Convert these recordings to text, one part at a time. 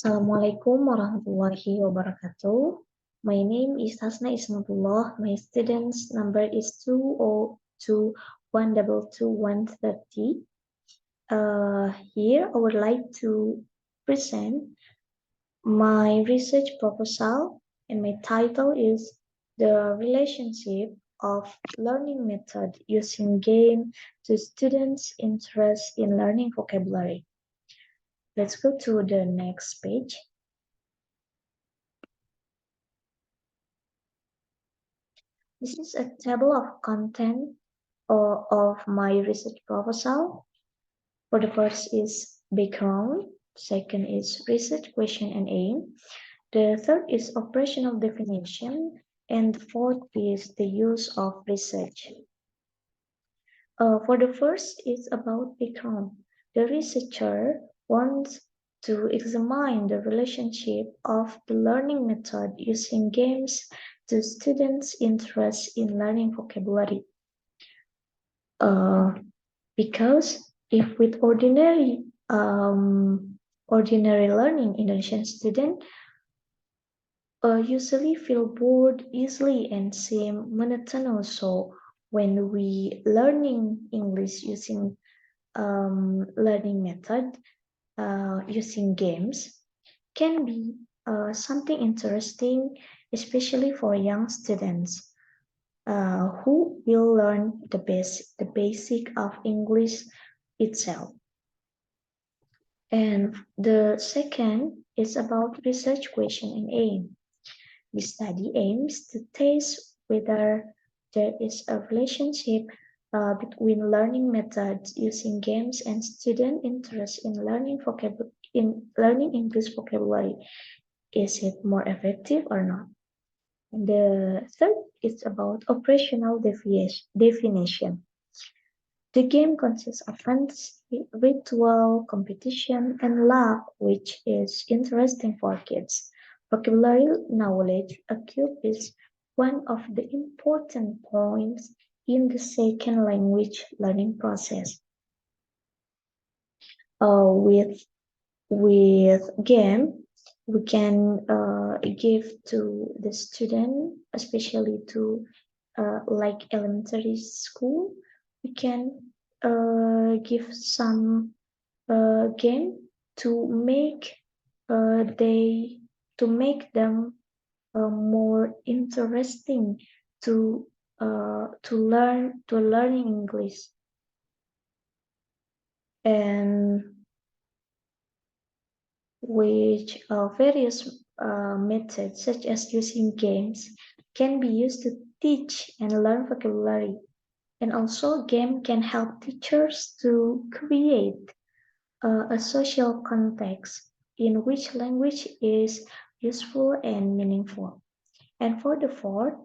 Assalamualaikum warahmatullahi wabarakatuh. My name is Hasna Ismatullah. My student's number is 202122130. Here I would like to present my research proposal, and my title is The Relationship of Learning Method Using Game to Students' Interest in Learning Vocabulary. Let's go to the next page. This is a table of content of my research proposal. For the first is background, second is research question and aim, the third is operational definition, and the fourth is the use of research. For the first is about background. The researcher wants to examine the relationship of the learning method using games to students' interest in learning vocabulary. Because if with ordinary learning, Indonesian student usually feel bored easily and seem monotonous. So when we learning English using learning method using games can be something interesting, especially for young students who will learn the basic of English itself. And the second is about research question and aim. The study aims to test whether there is a relationship between learning methods using games and student interest in learning English vocabulary. Is it more effective or not? And the third is about operational definition. The game consists of fantasy, ritual, competition, and luck, which is interesting for kids. Vocabulary knowledge occupies one of the important points in the second language learning process. With game, we can give to the student, especially to like elementary school, we can give some game to make them more interesting to learn English. And which various methods such as using games can be used to teach and learn vocabulary. And also game can help teachers to create a social context in which language is useful and meaningful. And for the fourth,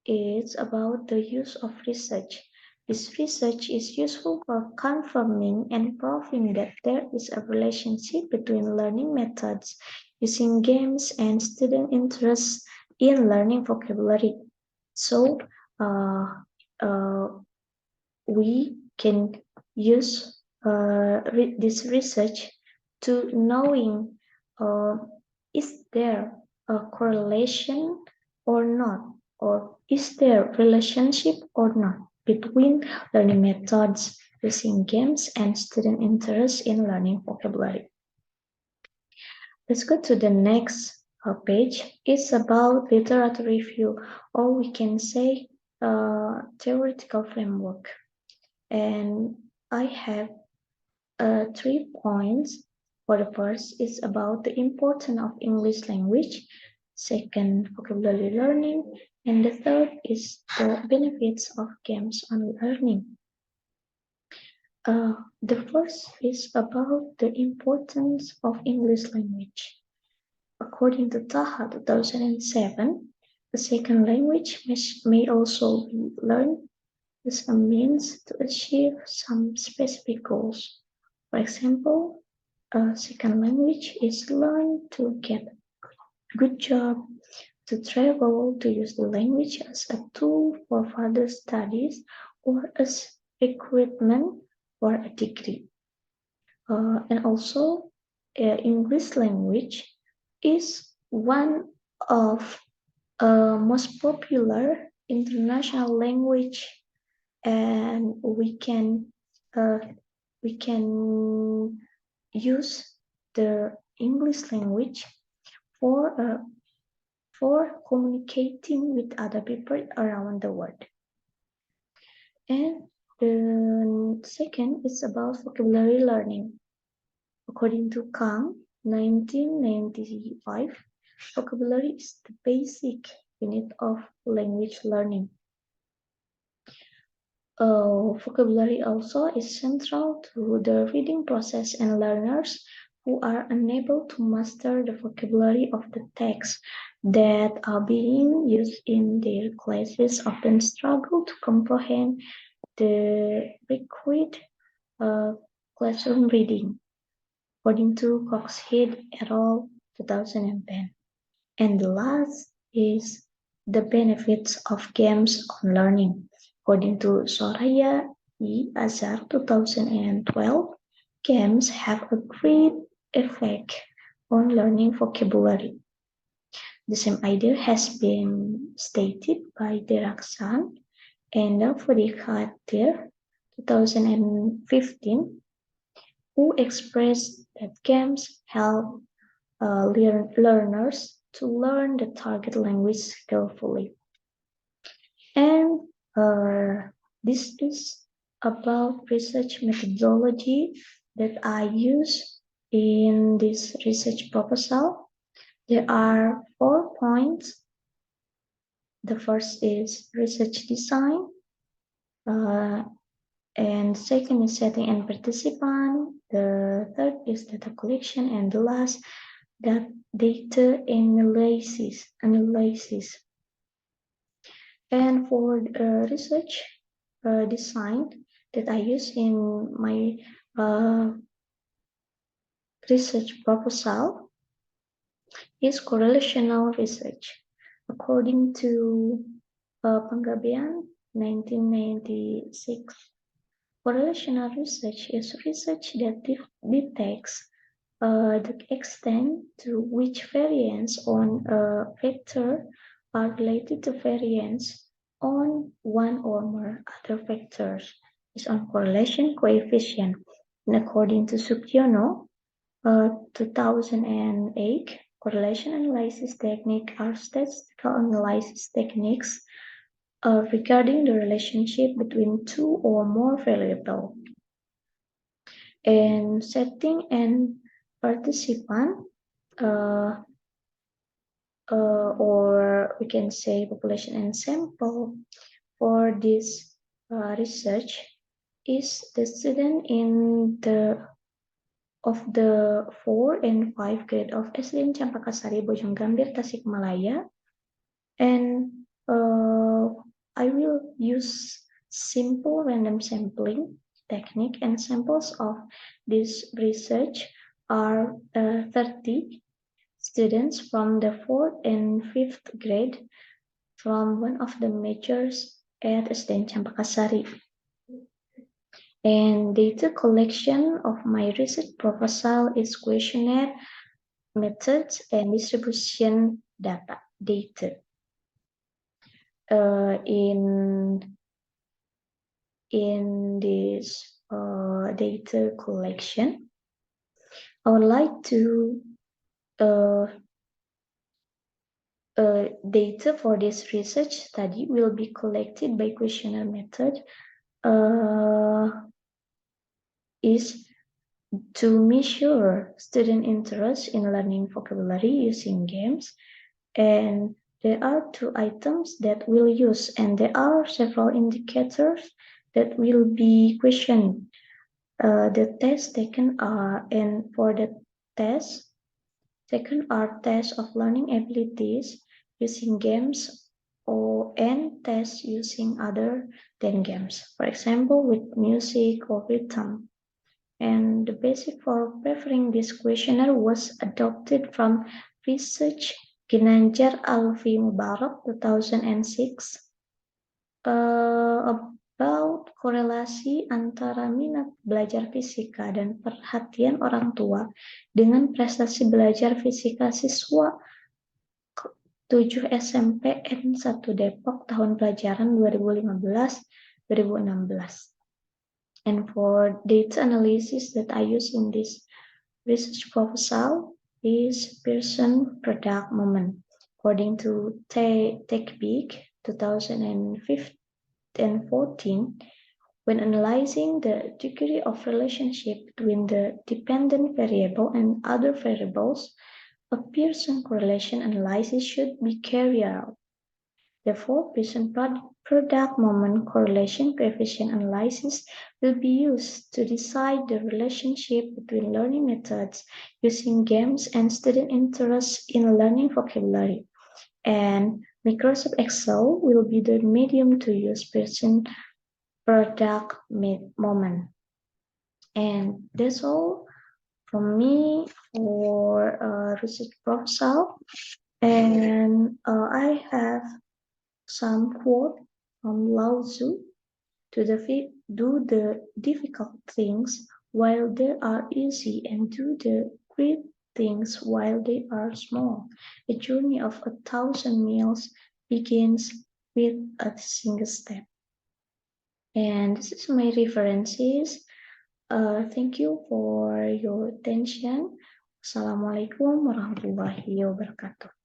it's about the use of research. This research is useful for confirming and proving that there is a relationship between learning methods using games and student interest in learning vocabulary. So we can use this research to knowing is there a correlation or not, or is there relationship or not between learning methods using games and student interest in learning vocabulary. Let's go to the next page. It's about literature review, or we can say theoretical framework. And I have 3 points. For the first is about the importance of English language, second, vocabulary learning, and the third is the benefits of games on learning. The first is about the importance of English language. According to Taha 2007, the second language may also be learned as a means to achieve some specific goals. For example, a second language is learned to get a good job, to travel, to use the language as a tool for further studies, or as recruitment for a degree. And also, English language is one of most popular international language, and uh, we can use the English language for communicating with other people around the world. And the second is about vocabulary learning. According to Kang, 1995, vocabulary is the basic unit of language learning. Vocabulary also is central to the reading process, and learners who are unable to master the vocabulary of the texts that are being used in their classes often struggle to comprehend the required classroom reading, according to Coxhead et al. 2010. And the last is the benefits of games on learning. According to Soraya E. Azhar 2012, games have a great effect on learning vocabulary. The same idea has been stated by Deraksan and Fodikhatir 2015, who expressed that games help learners to learn the target language skillfully. And this is about research methodology that I use in this research proposal. There are 4 points. The first is research design, and second is setting and participant. The third is data collection, and the last that data analysis. And for research design that I use in my research proposal is correlational research. According to Panggabean 1996, correlational research is research that detects the extent to which variance on a vector are related to variance on one or more other vectors is on correlation coefficient. And according to Sukyono, 2008, correlation analysis technique are statistical analysis techniques regarding the relationship between two or more variables. And setting and participant, or we can say population and sample for this research is the student in the 4 and 5 grade of SDN Campakasari, Bojonggambir, Tasikmalaya, and I will use simple random sampling technique, and samples of this research are 30 students from the 4th and 5th grade from one of the majors at SDN Campakasari. And data collection of my research proposal is questionnaire methods and distribution data. In this data collection, I would like to data for this research study will be collected by questionnaire method is to measure student interest in learning vocabulary using games, and there are 2 items that we'll use, and there are several indicators that will be questioned. The tests taken are, and for the test taken are tests of learning abilities using games and tests using other than games, for example with music or rhythm. And the basis for preparing this questionnaire was adopted from research Ginanjar Alfi Mubarak 2006 about korelasi antara minat belajar fisika dan perhatian orang tua dengan prestasi belajar fisika siswa 7 SMPN 1 Depok tahun pelajaran 2015-2016. And for data analysis that I use in this research proposal is person product moment. According to TechBeak 2015 and 14, when analyzing the degree of relationship between the dependent variable and other variables, a Pearson correlation analysis should be carried out. Therefore, Pearson product moment correlation coefficient analysis will be used to decide the relationship between learning methods using games and student interest in learning vocabulary. And Microsoft Excel will be the medium to use Pearson product moment. And that's all from me for research proposal. And I have some quote from Lao Tzu: do the difficult things while they are easy, and do the great things while they are small. A journey of 1,000 miles begins with a single step. And this is my references. Thank you for your attention. Assalamualaikum warahmatullahi wabarakatuh.